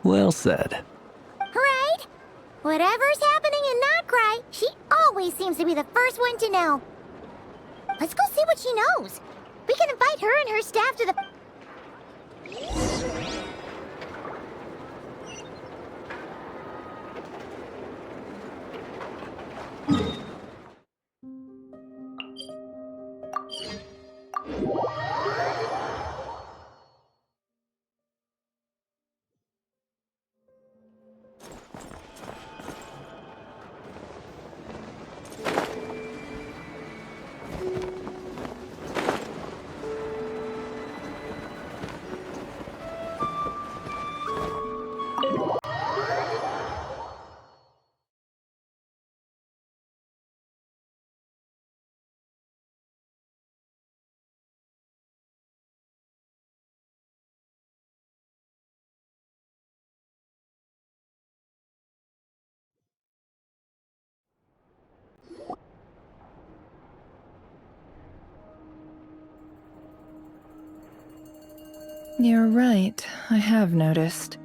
Well said. Right? Whatever's happening in Notcry, she always seems to be the first one to know. Let's go see what she knows. We can invite her and her staff to the... You're right, I have noticed.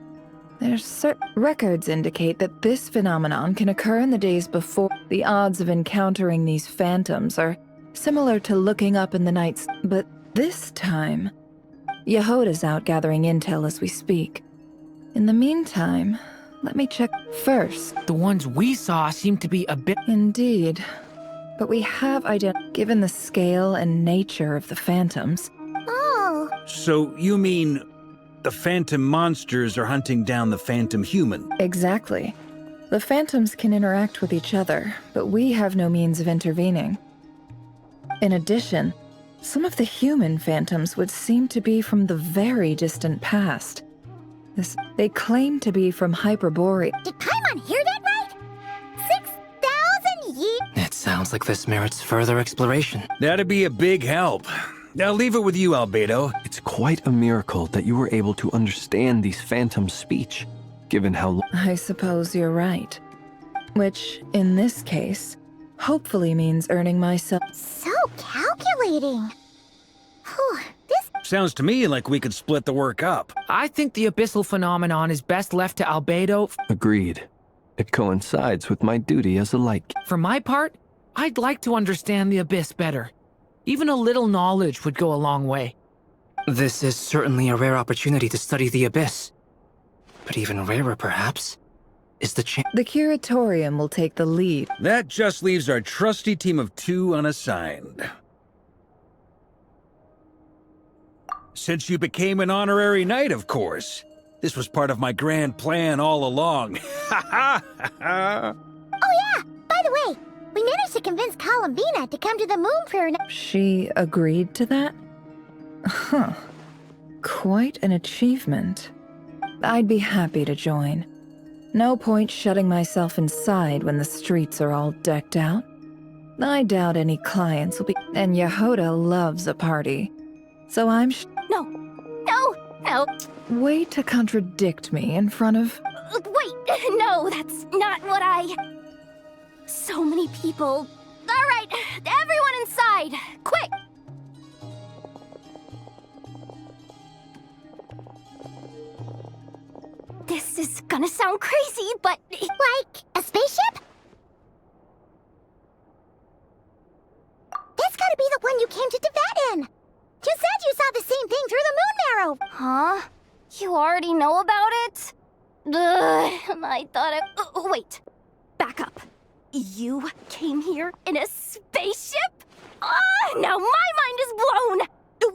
There's certain records indicate that this phenomenon can occur in the days before. The odds of encountering these phantoms are similar to looking up in the nights, but this time, Yehoda's out gathering intel as we speak. In the meantime, let me check first. The ones we saw seem to be a bit... Indeed. But we have given the scale and nature of the phantoms. Oh. So you mean the phantom monsters are hunting down the phantom human? Exactly. The phantoms can interact with each other, but we have no means of intervening. In addition, some of the human phantoms would seem to be from the very distant past. They claim to be from Hyperborea. Did Paimon hear that right? 6,000 years? It sounds like this merits further exploration. That'd be a big help. I'll leave it with you, Albedo. It's quite a miracle that you were able to understand these phantoms' speech, given how I suppose you're right. Which, in this case, hopefully means earning myself. So calculating. Whew, this... Sounds to me like we could split the work up. I think the abyssal phenomenon is best left to Albedo. Agreed. It coincides with my duty as a light. For my part, I'd like to understand the abyss better. Even a little knowledge would go a long way. This is certainly a rare opportunity to study the abyss. But even rarer, perhaps, is the chance. The curatorium will take the lead. That just leaves our trusty team of 2 unassigned. Since you became an honorary knight, of course. This was part of my grand plan all along. Ha ha ha! Oh yeah, by the way, we managed to convince Columbina to come to the moon for... She agreed to that? Huh. Quite an achievement. I'd be happy to join. No point shutting myself inside when the streets are all decked out. I doubt any clients will be... And Yehoda loves a party. So I'm No! Way to contradict me in front of... Wait, no, that's not what I... So many people. All right, everyone inside, quick! This is gonna sound crazy, but... Like, a spaceship? That's gotta be the one you came to Tibet in! You said you saw the same thing through the moon marrow! Huh? You already know about it? Ugh, I thought it... wait. Back up. You came here in a spaceship? Now my mind is blown!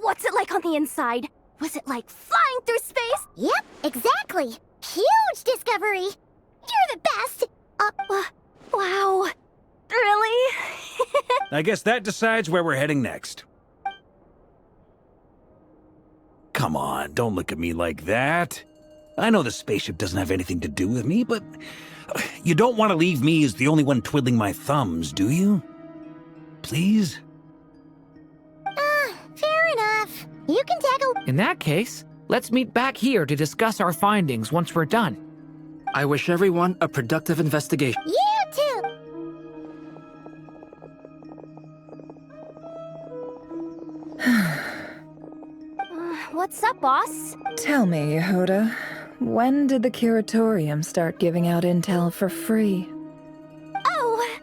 What's it like on the inside? Was it like flying through space? Yep, exactly. Huge discovery. You're the best. Wow. Really? I guess that decides where we're heading next. Come on, don't look at me like that. I know the spaceship doesn't have anything to do with me, but you don't want to leave me as the only one twiddling my thumbs, do you? Please? Fair enough. You can tag a... In that case, let's meet back here to discuss our findings once we're done. I wish everyone a productive investigation. You too! What's up, boss? Tell me, Yehoda, when did the curatorium start giving out intel for free? Oh,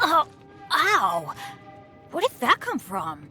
Oh, ow! Where did that come from?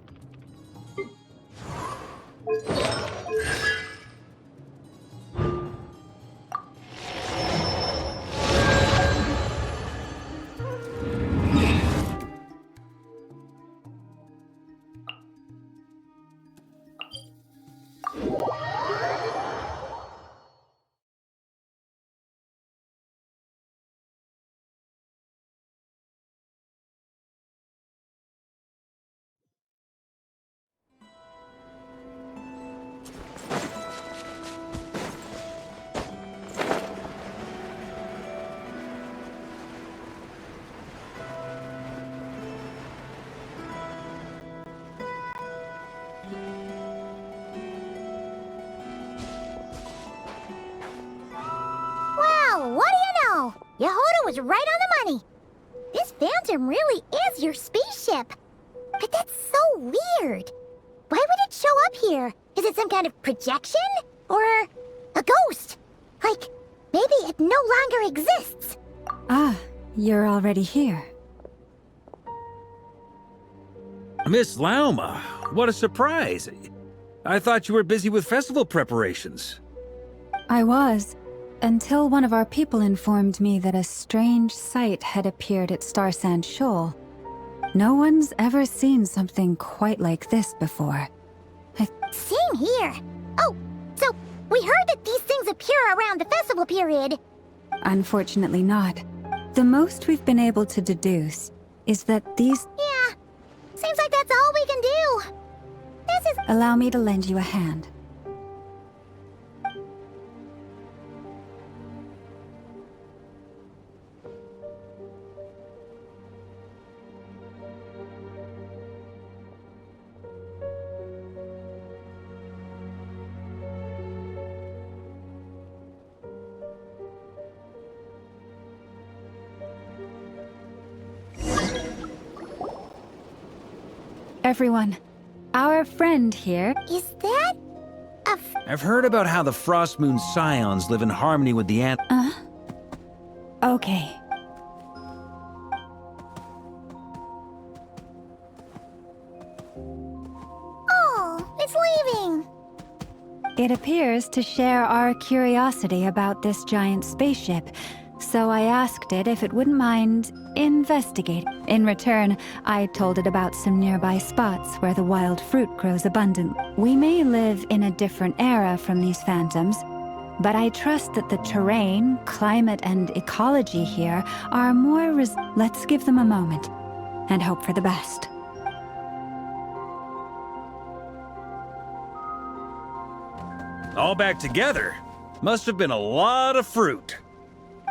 wow, what do you know? Yehoda was right on the money. This phantom really is your spaceship. But that's so weird. Why would it show up here? Is it some kind of projection? Or a ghost? Like, maybe it no longer exists. Ah, you're already here. Miss Lauma, what a surprise. I thought you were busy with festival preparations. I was, until one of our people informed me that a strange sight had appeared at Star Sand Shoal. No one's ever seen something quite like this before. Same here. Oh, so we heard that these things appear around the festival period. Unfortunately not. The most we've been able to deduce is that these... Yeah, seems like that's all we can do. This is... Allow me to lend you a hand. Everyone, our friend here... Is that... I've heard about how the Frost Moon Scions live in harmony with the Okay. Oh, it's leaving. It appears to share our curiosity about this giant spaceship, so I asked it if it wouldn't mind investigating. In return, I told it about some nearby spots where the wild fruit grows abundant. We may live in a different era from these phantoms, but I trust that the terrain, climate, and ecology here are more Let's give them a moment and hope for the best. All back together. Must have been a lot of fruit.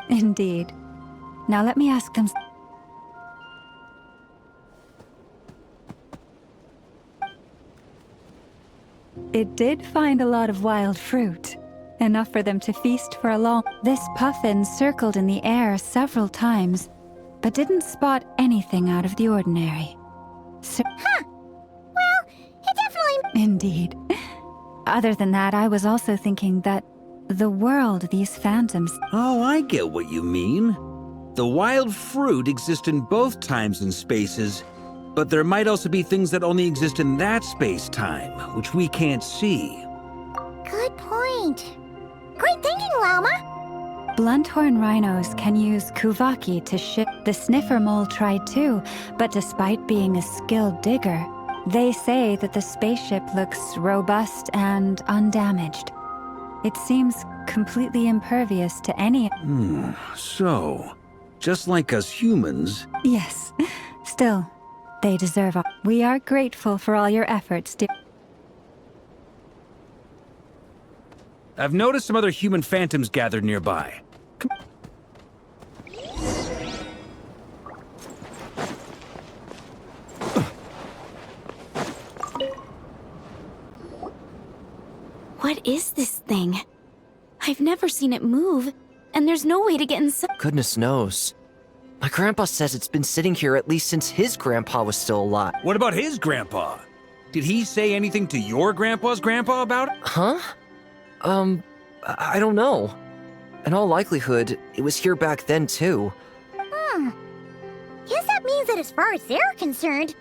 Indeed. Now let me ask them... It did find a lot of wild fruit. Enough for them to feast for a long... This puffin circled in the air several times, but didn't spot anything out of the ordinary. Huh. Well, it definitely... Indeed. Other than that, I was also thinking that the world these phantoms... Oh, I get what you mean. The wild fruit exist in both times and spaces, but there might also be things that only exist in that space-time, which we can't see. Good point. Great thinking, Lauma. Blunthorn rhinos can use kuvaki to ship. The sniffer mole tried too, but despite being a skilled digger, they say that the spaceship looks robust and undamaged. It seems completely impervious to any... So, just like us humans... Yes. Still, they deserve our... We are grateful for all your efforts, dear. I've noticed some other human phantoms gathered nearby. What is this thing? I've never seen it move, and there's no way to get inside. Goodness knows. My grandpa says it's been sitting here at least since his grandpa was still alive. What about his grandpa? Did he say anything to your grandpa's grandpa about it? Huh? I don't know. In all likelihood, it was here back then too. Guess that means that as far as they're concerned,